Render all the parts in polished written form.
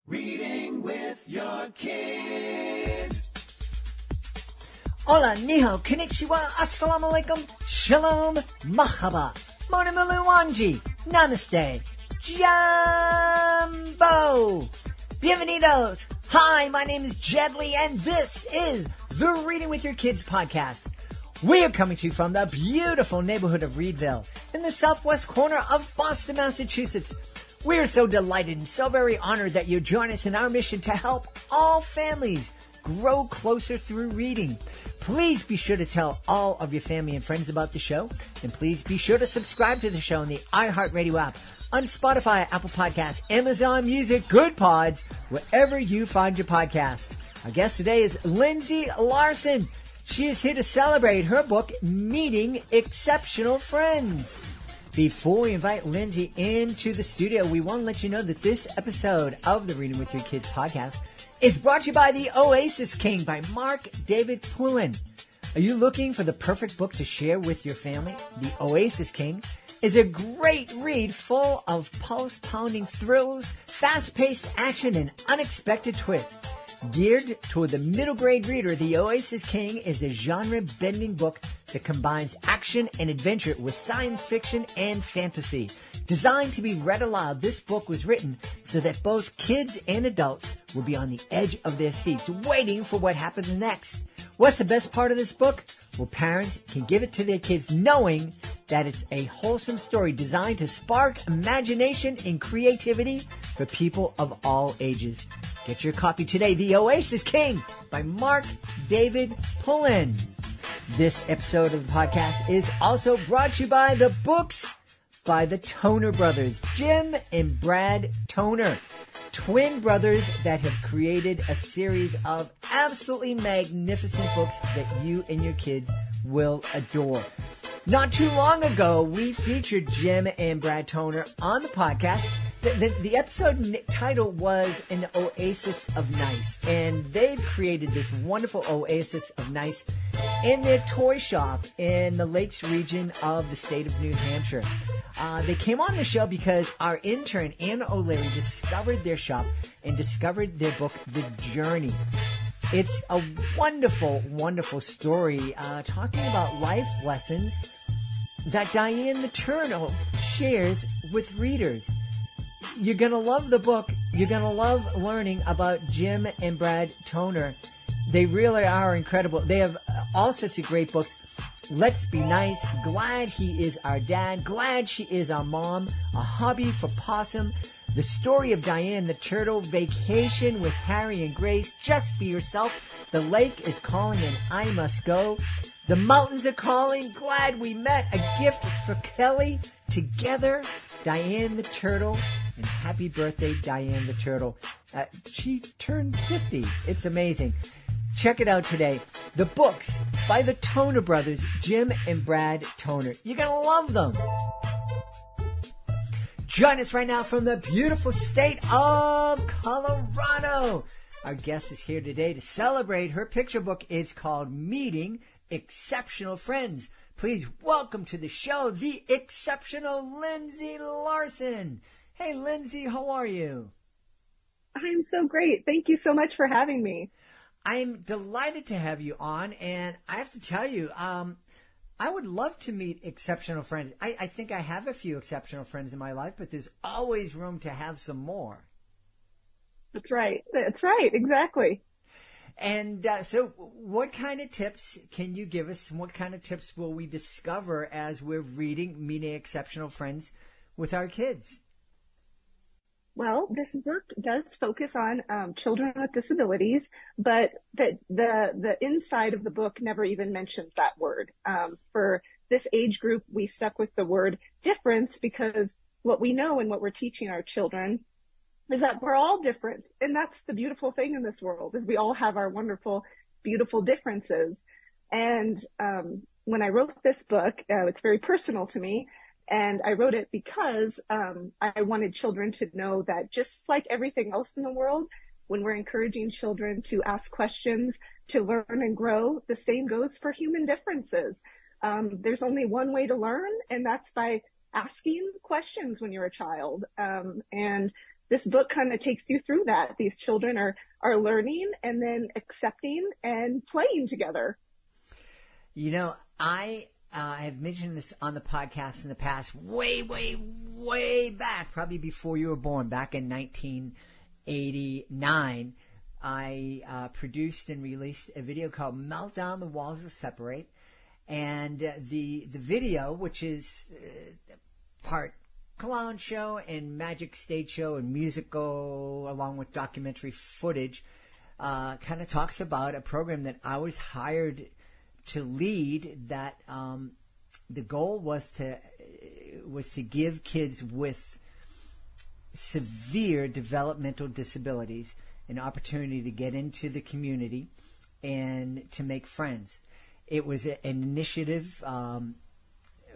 Reading with your kids. Hola, ni hao, konnichiwa, assalamu alaikum, shalom, mahaba, mona wanji, namaste, jambo, bienvenidos. Hi, my name is Jedley, and this is the Reading with Your Kids podcast. We are coming to you from the beautiful neighborhood of Reedville in the southwest corner of Boston, Massachusetts. We are so delighted and so very honored that you join us in our mission to help all families grow closer through reading. Please be sure to tell all of your family and friends about the show. And please be sure to subscribe to the show on the iHeartRadio app, on Spotify, Apple Podcasts, Amazon Music, Good Pods, wherever you find your podcast. Our guest today is Lindsey Larson. She is here to celebrate her book, Meeting Exceptional Friends. Before we invite Lindsey into the studio, we want to let you know that this episode of the Reading with Your Kids podcast is brought to you by The Oasis King by Mark David Pullen. Are you looking for the perfect book to share with your family? The Oasis King is a great read full of pulse-pounding thrills, fast-paced action, and unexpected twists. Geared toward the middle grade reader, The Oasis King is a genre-bending book that combines action and adventure with science fiction and fantasy. Designed to be read aloud, this book was written so that both kids and adults will be on the edge of their seats, waiting for what happens next. What's the best part of this book? Well, parents can give it to their kids knowing that it's a wholesome story designed to spark imagination and creativity for people of all ages. Get your copy today, The Oasis King by Mark David Pullen. This episode of the podcast is also brought to you by the books by the Toner brothers, Jim and Brad Toner, twin brothers that have created a series of absolutely magnificent books that you and your kids will adore. Not too long ago, we featured Jim and Brad Toner on the podcast. The episode title was An Oasis of Nice, and they've created this wonderful oasis of nice in their toy shop in the Lakes region of the state of New Hampshire. They came on the show because our intern, Anna O'Leary, discovered their shop and discovered their book, The Journey. It's a wonderful, wonderful story talking about life lessons that Diane the Turtle shares with readers. You're going to love the book. You're going to love learning about Jim and Brad Toner. They really are incredible. They have all sorts of great books. Let's Be Nice, Glad He Is Our Dad, Glad She Is Our Mom, A Hobby for Possum, The Story of Diane the Turtle, Vacation with Harry and Grace, Just Be Yourself, The Lake is Calling and I Must Go, The Mountains Are Calling, Glad We Met, A Gift for Kelly, Together, Diane the Turtle, and happy birthday, Diane the Turtle. She turned 50. It's amazing. Check it out today. The books by the Toner brothers, Jim and Brad Toner. You're going to love them. Join us right now from the beautiful state of Colorado. Our guest is here today to celebrate her picture book. It's called Meeting Exceptional Friends. Please welcome to the show the exceptional Lindsey Larson. Hey, Lindsey, how are you? I'm so great. Thank you so much for having me. I'm delighted to have you on, and I have to tell you, I would love to meet exceptional friends. I think I have a few exceptional friends in my life, but there's always room to have some more. That's right. That's right. Exactly. And so what kind of tips can you give us? What kind of tips will we discover as we're reading Meeting Exceptional Friends with our kids? Well, this book does focus on children with disabilities, but the inside of the book never even mentions that word. For this age group, we stuck with the word difference because what we know and what we're teaching our children is that we're all different. And that's the beautiful thing in this world is we all have our wonderful, beautiful differences. And when I wrote this book, it's very personal to me. And I wrote it because I wanted children to know that just like everything else in the world, when we're encouraging children to ask questions, to learn and grow, the same goes for human differences. There's only one way to learn, and that's by asking questions when you're a child. And this book kind of takes you through that. These children are learning and then accepting and playing together. You know, I have mentioned this on the podcast in the past, way, way, way back, probably before you were born, back in 1989. I produced and released a video called Meltdown, The Walls Will Separate. And the video, which is part clown show and magic stage show and musical, along with documentary footage, kind of talks about a program that I was hired to lead. That the goal was to give kids with severe developmental disabilities an opportunity to get into the community and to make friends. It was an initiative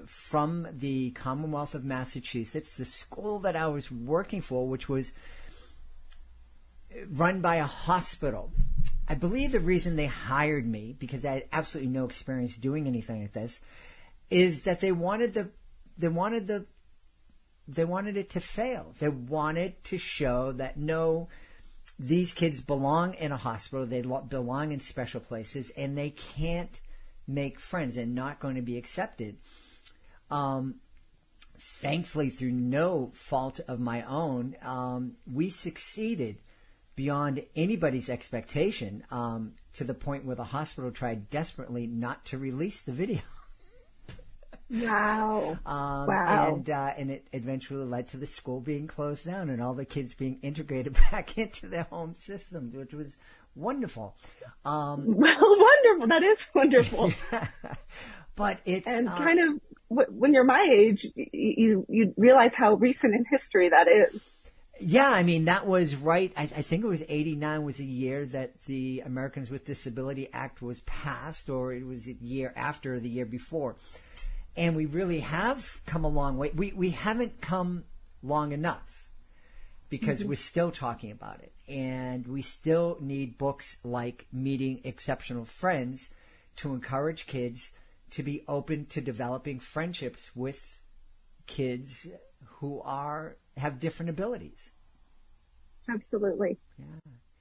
from the Commonwealth of Massachusetts, the school that I was working for, which was run by a hospital. I believe the reason they hired me, because I had absolutely no experience doing anything like this, is that they wanted it to fail. They wanted to show that no, these kids belong in a hospital, they belong in special places, and they can't make friends and not going to be accepted. Thankfully, through no fault of my own, we succeeded beyond anybody's expectation, to the point where the hospital tried desperately not to release the video. Wow. And it eventually led to the school being closed down and all the kids being integrated back into their home systems, which was wonderful. Well, wonderful. That is wonderful. Yeah. But it's... And kind of, when you're my age, you realize how recent in history that is. Yeah, I mean, that was right. I think it was 89 was the year that the Americans with Disability Act was passed, or it was the year after, the year before. And we really have come a long way. We haven't come long enough, because we're still talking about it. And we still need books like Meeting Exceptional Friends to encourage kids to be open to developing friendships with kids who have different abilities. Absolutely. Yeah.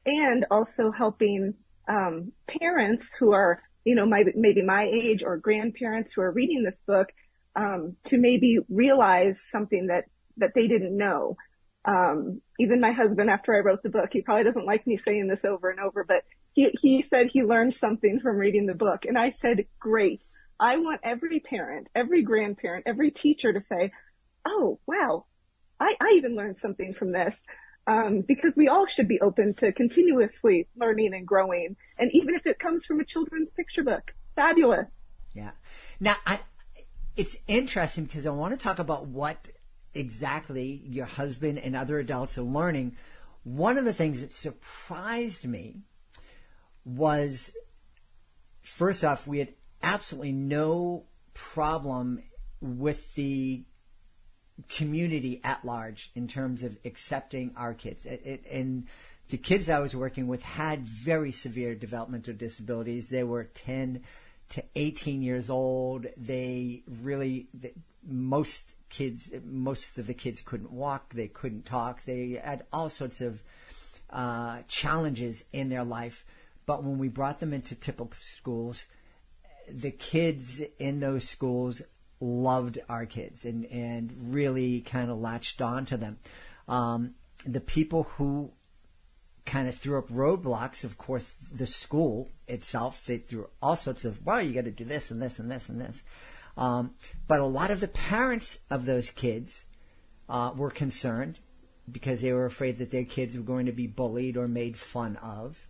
And also helping parents who are, maybe my age, or grandparents who are reading this book, to maybe realize something that they didn't know. Even my husband, after I wrote the book, he probably doesn't like me saying this over and over, but he said he learned something from reading the book. And I said, great. I want every parent, every grandparent, every teacher to say, oh, wow, I even learned something from this. Because we all should be open to continuously learning and growing. And even if it comes from a children's picture book, fabulous. Yeah. Now, it's interesting because I want to talk about what exactly your husband and other adults are learning. One of the things that surprised me was, first off, we had absolutely no problem with the community at large in terms of accepting our kids. And the kids I was working with had very severe developmental disabilities. They were 10 to 18 years old. Most of the kids couldn't walk. They couldn't talk. They had all sorts of challenges in their life. But when we brought them into typical schools, the kids in those schools loved our kids and really kind of latched on to them. The people who kind of threw up roadblocks, of course, the school itself, they threw all sorts of, well, you got to do this and this and this and this. But a lot of the parents of those kids were concerned because they were afraid that their kids were going to be bullied or made fun of.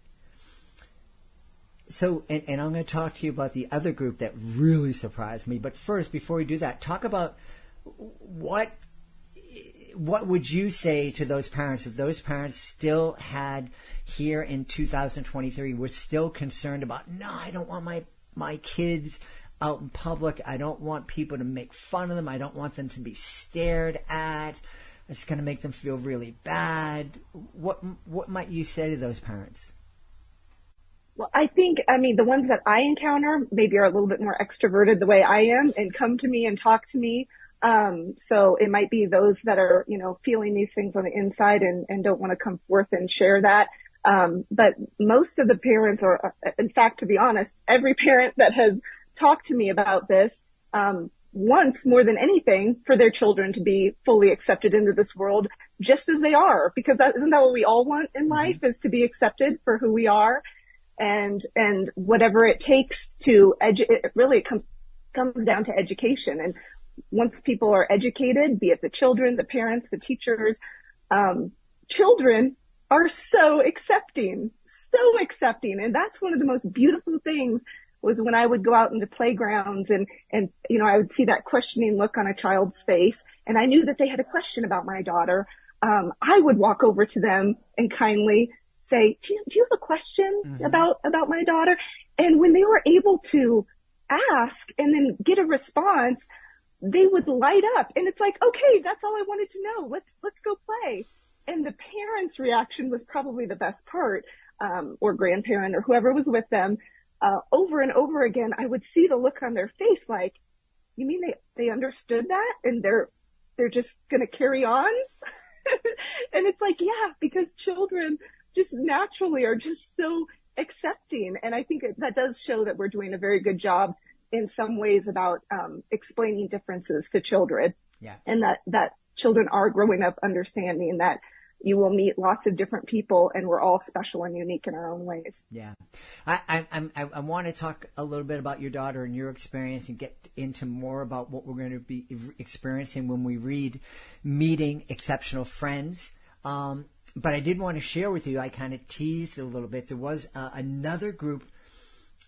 So, and I'm going to talk to you about the other group that really surprised me. But first, before we do that, talk about what would you say to those parents if those parents still had, here in 2023, were still concerned about, no, I don't want my kids out in public. I don't want people to make fun of them. I don't want them to be stared at. It's going to make them feel really bad. What might you say to those parents? Well, I think, the ones that I encounter maybe are a little bit more extroverted the way I am and come to me and talk to me. So it might be those that are, feeling these things on the inside and don't want to come forth and share that. But most of the parents, or in fact, to be honest, every parent that has talked to me about this, wants more than anything for their children to be fully accepted into this world just as they are, because isn't that what we all want in life, is to be accepted for who we are, and whatever it takes to it comes down to education. And once people are educated, be it the children, the parents, the teachers, children are so accepting. And that's one of the most beautiful things, was when I would go out into playgrounds and I would see that questioning look on a child's face, and I knew that they had a question about my daughter. I would walk over to them and kindly say, do you have a question about my daughter? And when they were able to ask and then get a response, they would light up. And it's like, okay, that's all I wanted to know. Let's go play. And the parents' reaction was probably the best part, or grandparent or whoever was with them. Over and over again, I would see the look on their face like, you mean they understood that and they're just going to carry on? And it's like, yeah, because children just naturally are just so accepting. And I think that does show that we're doing a very good job in some ways about explaining differences to children. Yeah. And that children are growing up understanding that you will meet lots of different people and we're all special and unique in our own ways. Yeah. I want to talk a little bit about your daughter and your experience and get into more about what we're going to be experiencing when we read Meeting Exceptional Friends. But I did want to share with you, I kind of teased a little bit. There was another group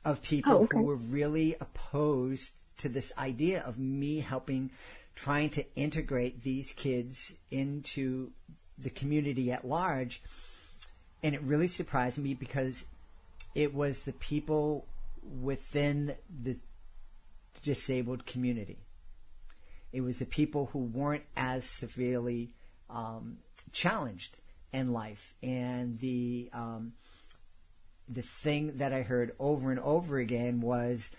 of people who were really opposed to this idea of me trying to integrate these kids into the community at large. And it really surprised me because it was the people within the disabled community. It was the people who weren't as severely challenged in life. And the thing that I heard over and over again was,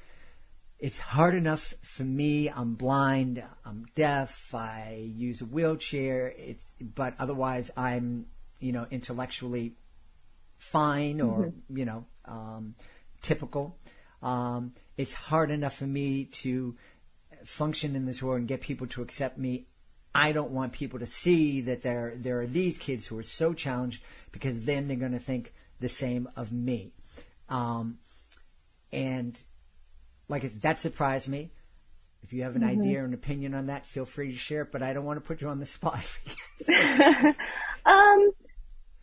it's hard enough for me. I'm blind. I'm deaf. I use a wheelchair. But otherwise, I'm, intellectually fine or, typical. It's hard enough for me to function in this world and get people to accept me. I don't want people to see that there are these kids who are so challenged, because then they're going to think the same of me. And that surprised me. If you have an idea or an opinion on that, feel free to share it, but I don't want to put you on the spot.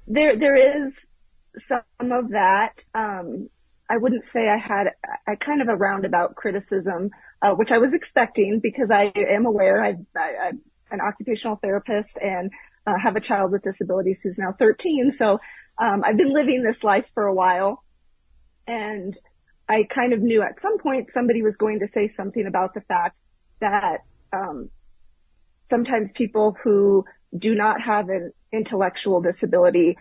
There is some of that. I wouldn't say I kind of a roundabout criticism, which I was expecting, because I am aware I'm an occupational therapist and have a child with disabilities who's now 13. So I've been living this life for a while, and I kind of knew at some point somebody was going to say something about the fact that sometimes people who do not have an intellectual disability,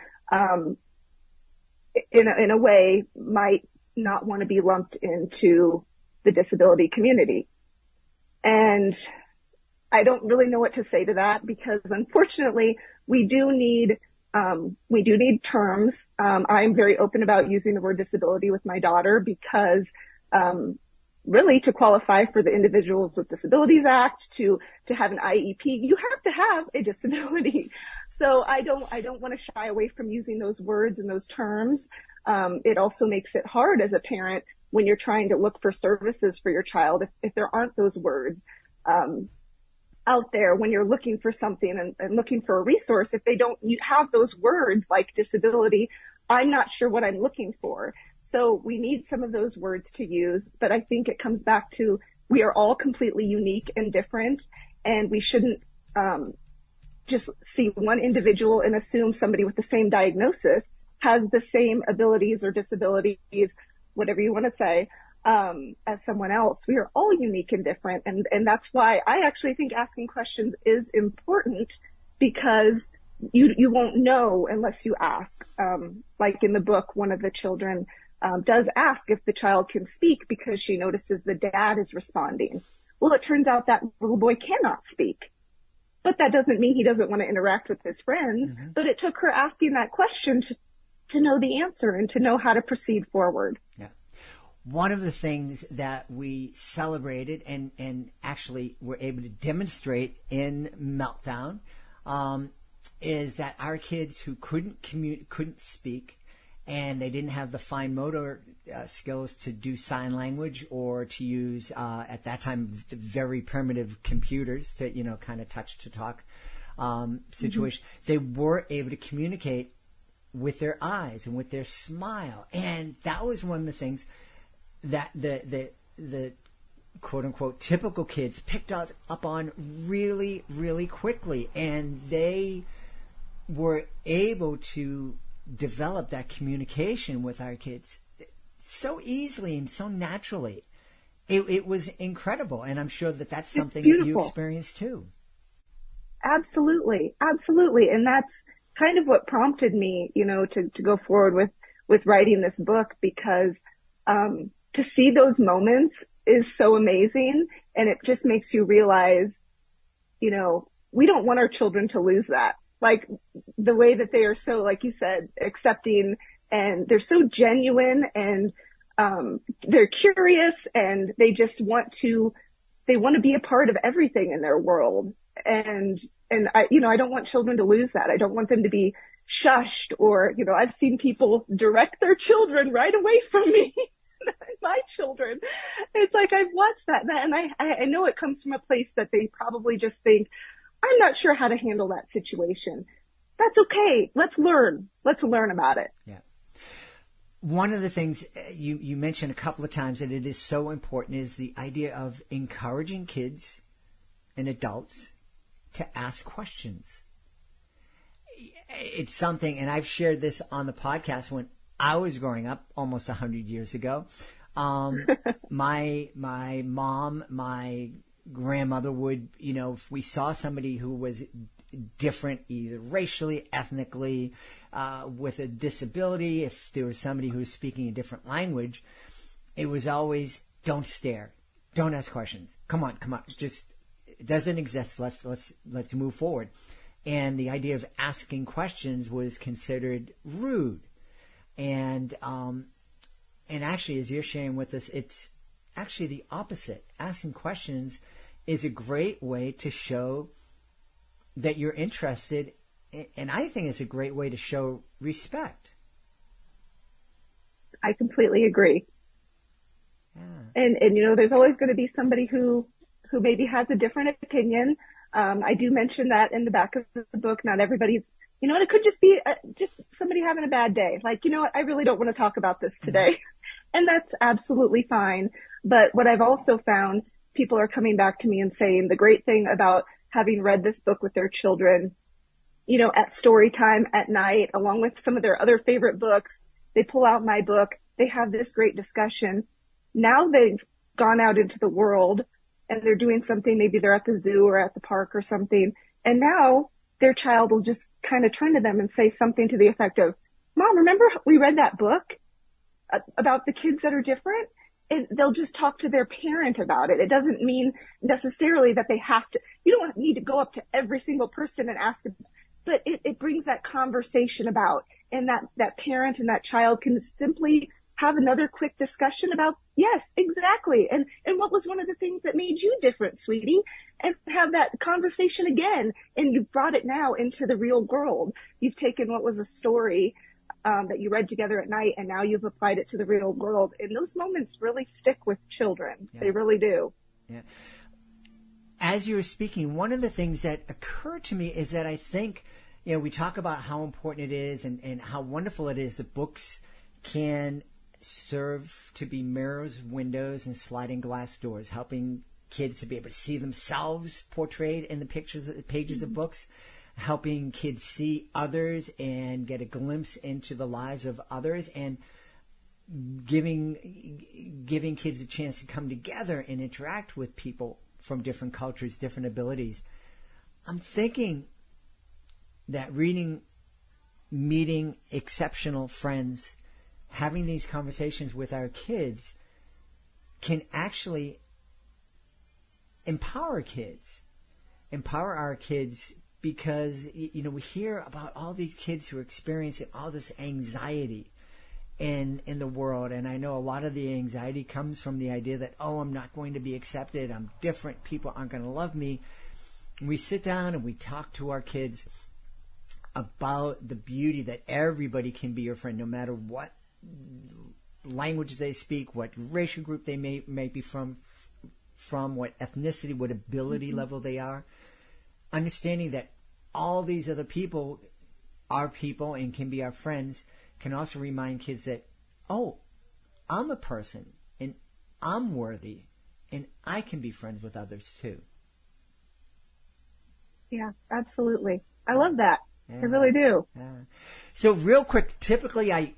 in a way, might not want to be lumped into the disability community. And I don't really know what to say to that, because unfortunately we do need terms. I'm very open about using the word disability with my daughter, because really, to qualify for the Individuals with Disabilities Act, to have an IEP, you have to have a disability. So I don't want to shy away from using those words and those terms. It also makes it hard as a parent when you're trying to look for services for your child, if there aren't those words out there when you're looking for something and looking for a resource. If they don't have those words like disability, I'm not sure what I'm looking for. So we need some of those words to use, but I think it comes back to, we are all completely unique and different, and we shouldn't just see one individual and assume somebody with the same diagnosis has the same abilities or disabilities, whatever you want to say, as someone else. We are all unique and different. And that's why I actually think asking questions is important, because you won't know unless you ask. Like in the book, one of the children does ask if the child can speak, because she notices the dad is responding Well, it turns out that little boy cannot speak. But that doesn't mean he doesn't want to interact with his friends. Mm-hmm. But it took her asking that question to know the answer and to know how to proceed forward. Yeah. One of the things that we celebrated and actually were able to demonstrate in Meltdown is that our kids who couldn't speak, and they didn't have the fine motor skills to do sign language or to use, at that time, very primitive computers to, kind of touch to talk situation. Mm-hmm. They were able to communicate with their eyes and with their smile. And that was one of the things that the quote-unquote typical kids picked up on really, really quickly. And they were able to develop that communication with our kids so easily and so naturally. It was incredible, and I'm sure that that's something that you experienced too. Absolutely, absolutely, and that's kind of what prompted me, to go forward with writing this book, because to see those moments is so amazing, and it just makes you realize, we don't want our children to lose that. Like the way that they are so, like you said, accepting, and they're so genuine, and they're curious, and they just want to be a part of everything in their world. And I don't want children to lose that. I don't want them to be shushed, or, I've seen people direct their children right away from me. My children. It's like, I've watched that, and I know it comes from a place that they probably just think, I'm not sure how to handle that situation. That's okay. Let's learn about it. Yeah. One of the things you mentioned a couple of times, and it is so important, is the idea of encouraging kids and adults to ask questions. It's something, and I've shared this on the podcast when I was growing up almost 100 years ago. My mom, my grandmother would, if we saw somebody who was different, either racially, ethnically, with a disability, if there was somebody who was speaking a different language, it was always, don't stare, don't ask questions, come on, just, it doesn't exist, let's move forward. And the idea of asking questions was considered rude. And actually, as you're sharing with us, it's actually the opposite. Asking questions is a great way to show that you're interested, and I think it's a great way to show respect. I completely agree. Yeah. And there's always going to be somebody who maybe has a different opinion. I do mention that in the back of the book. Not everybody's, it could just be just somebody having a bad day. Like, I really don't want to talk about this today. Mm-hmm. And that's absolutely fine. But what I've also found, people are coming back to me and saying the great thing about having read this book with their children, at story time at night, along with some of their other favorite books, they pull out my book, they have this great discussion. Now they've gone out into the world and they're doing something, maybe they're at the zoo or at the park or something, and now their child will just kind of turn to them and say something to the effect of, Mom, remember we read that book about the kids that are different? And they'll just talk to their parent about it. It doesn't mean necessarily that they have to, you don't need to go up to every single person and ask them, but it brings that conversation about, and that parent and that child can simply have another quick discussion about, yes, exactly. And what was one of the things that made you different, sweetie? And have that conversation again. And you've brought it now into the real world. You've taken what was a story that you read together at night, and now you've applied it to the real world. And those moments really stick with children. Yeah. They really do. Yeah. As you were speaking, one of the things that occurred to me is that I think, we talk about how important it is and how wonderful it is that books can serve to be mirrors, windows, and sliding glass doors, helping kids to be able to see themselves portrayed in the pages mm-hmm. of books, helping kids see others and get a glimpse into the lives of others, and giving kids a chance to come together and interact with people from different cultures, different abilities. I'm thinking that meeting exceptional friends, having these conversations with our kids can actually empower kids. Empower our kids because, we hear about all these kids who are experiencing all this anxiety in the world. And I know a lot of the anxiety comes from the idea that, I'm not going to be accepted. I'm different. People aren't going to love me. And we sit down and we talk to our kids about the beauty that everybody can be your friend, no matter what language they speak, what racial group they may be from what ethnicity, what ability level they are. Understanding that all these other people are people and can be our friends can also remind kids that, I'm a person and I'm worthy and I can be friends with others too. Yeah, absolutely. I love that. Yeah. I really do. Yeah. So real quick, typically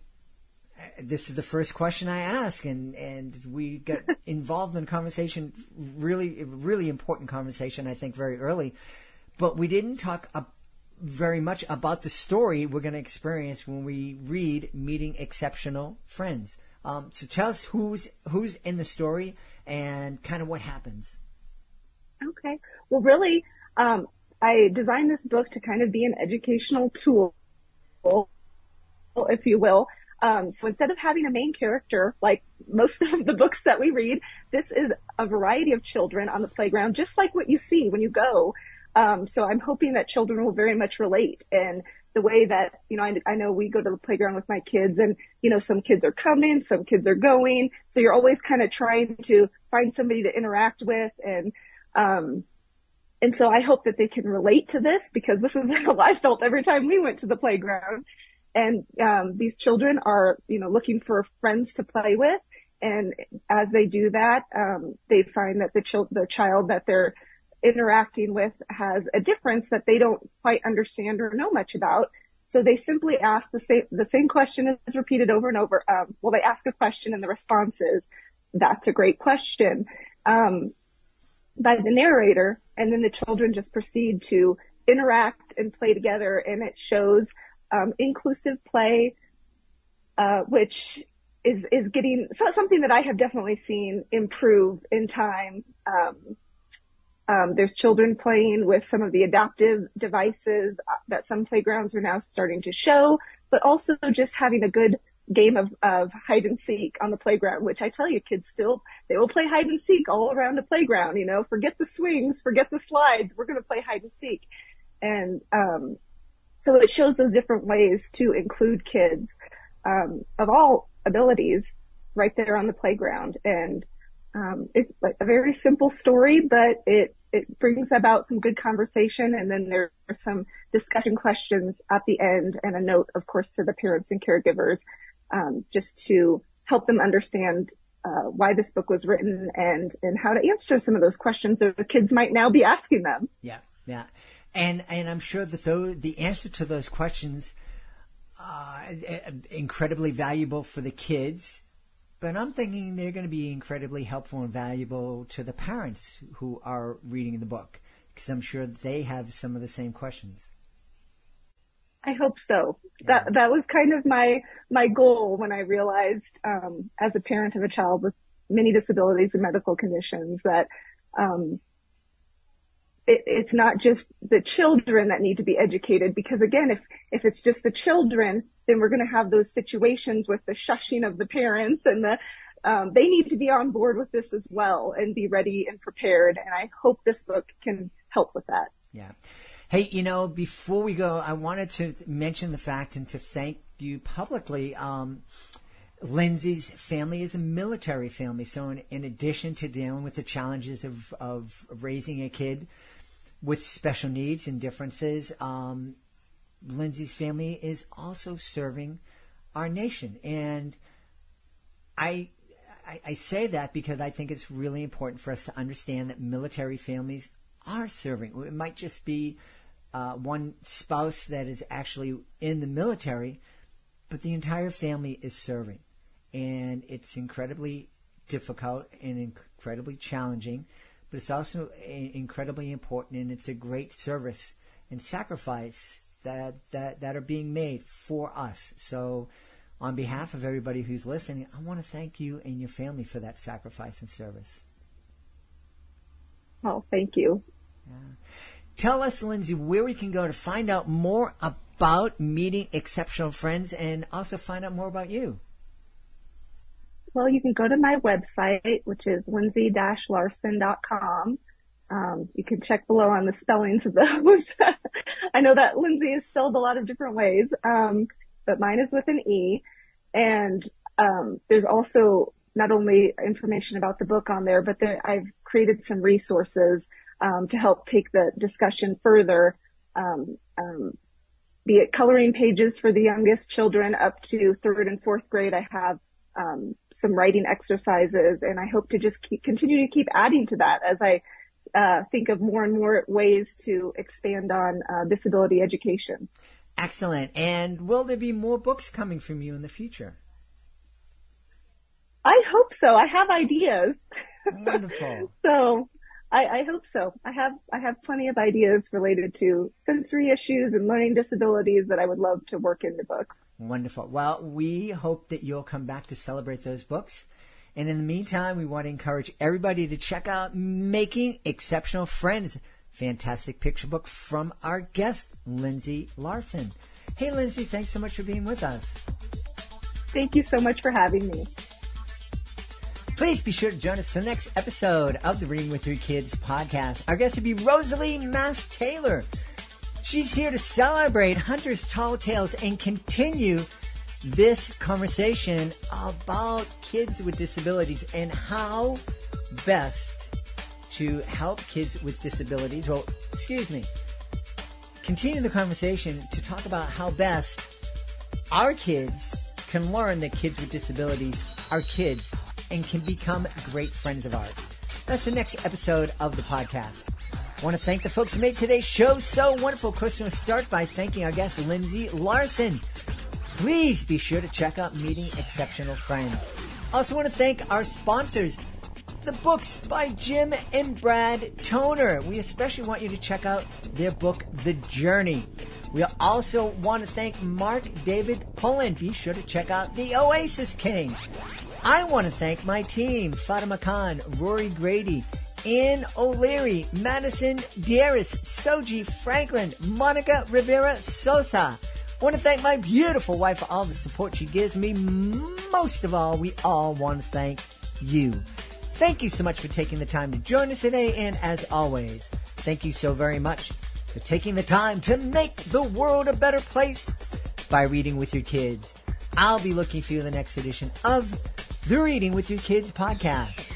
this is the first question I ask, and we got involved in conversation, really important conversation, I think, very early. But we didn't talk very much about the story we're going to experience when we read Meeting Exceptional Friends. So tell us who's in the story and kind of what happens. Okay. Well, really, I designed this book to kind of be an educational tool, if you will. So instead of having a main character, like most of the books that we read, this is a variety of children on the playground, just like what you see when you go. So I'm hoping that children will very much relate. And the way that, I know we go to the playground with my kids and, some kids are coming, some kids are going. So you're always kind of trying to find somebody to interact with. And so I hope that they can relate to this, because this is how I felt every time we went to the playground. And these children are, looking for friends to play with. And as they do that, they find that the child that they're interacting with has a difference that they don't quite understand or know much about. So they simply ask the same question is repeated over and over. They ask a question and the response is, "That's a great question," by the narrator. And then the children just proceed to interact and play together. And it shows inclusive play, which is getting something that I have definitely seen improve in time. There's children playing with some of the adaptive devices that some playgrounds are now starting to show, but also just having a good game of hide and seek on the playground, which I tell you, kids they will play hide and seek all around the playground. Forget the swings, forget the slides. We're going to play hide and seek. And, so it shows those different ways to include kids, of all abilities right there on the playground. And, it's like a very simple story, but it brings about some good conversation. And then there are some discussion questions at the end and a note, of course, to the parents and caregivers, just to help them understand, why this book was written and how to answer some of those questions that the kids might now be asking them. Yeah. Yeah. And I'm sure that the answer to those questions are incredibly valuable for the kids, but I'm thinking they're going to be incredibly helpful and valuable to the parents who are reading the book, because I'm sure they have some of the same questions. I hope so. Yeah. That was kind of my goal when I realized, as a parent of a child with many disabilities and medical conditions, that, it's not just the children that need to be educated, because again, if it's just the children, then we're going to have those situations with the shushing of the parents, and they need to be on board with this as well and be ready and prepared. And I hope this book can help with that. Yeah. Hey, before we go, I wanted to mention the fact and to thank you publicly. Lindsey's family is a military family. So in addition to dealing with the challenges of raising a kid with special needs and differences, Lindsey's family is also serving our nation. And I say that because I think it's really important for us to understand that military families are serving. It might just be one spouse that is actually in the military, but the entire family is serving. And it's incredibly difficult and incredibly challenging, but it's also incredibly important, and it's a great service and sacrifice that are being made for us. So on behalf of everybody who's listening, I want to thank you and your family for that sacrifice and service. Oh, thank you. Tell us, Lindsey, where we can go to find out more about meeting exceptional friends and also find out more about you. Well, you can go to my website, which is lindsey-larson.com. You can check below on the spellings of those. I know that Lindsey is spelled a lot of different ways, but mine is with an E. And there's also not only information about the book on there, but I've created some resources to help take the discussion further, be it coloring pages for the youngest children up to 3rd and 4th grade. I have some writing exercises, and I hope to just continue to keep adding to that as I think of more and more ways to expand on disability education. Excellent. And will there be more books coming from you in the future? I hope so. I have ideas. Wonderful. So I hope so. I have plenty of ideas related to sensory issues and learning disabilities that I would love to work into books. Wonderful. Well, we hope that you'll come back to celebrate those books. And in the meantime, we want to encourage everybody to check out Making Exceptional Friends. Fantastic picture book from our guest, Lindsey Larson. Hey, Lindsey, thanks so much for being with us. Thank you so much for having me. Please be sure to join us for the next episode of the Reading with Your Kids podcast. Our guest will be Rosalie Mass-Taylor. She's here to celebrate Hunter's Tall Tales and continue this conversation about kids with disabilities and how best to help kids with disabilities. Continue the conversation to talk about how best our kids can learn that kids with disabilities are kids and can become great friends of ours. That's the next episode of the podcast. I want to thank the folks who made today's show so wonderful. Of course, we're going to start by thanking our guest, Lindsey Larson. Please be sure to check out Meeting Exceptional Friends. Also want to thank our sponsors, the books by Jim and Brad Toner. We especially want you to check out their book, The Journey. We also want to thank Mark David Pullen. Be sure to check out The Oasis King. I want to thank my team, Fatima Khan, Rory Grady, Ann O'Leary, Madison Dieris, Soji Franklin, Monica Rivera Sosa. I want to thank my beautiful wife for all the support she gives me. Most of all, we all want to thank you. Thank you so much for taking the time to join us today, and as always, thank you so very much for taking the time to make the world a better place by reading with your kids. I'll be looking for you in the next edition of the Reading with Your Kids podcast.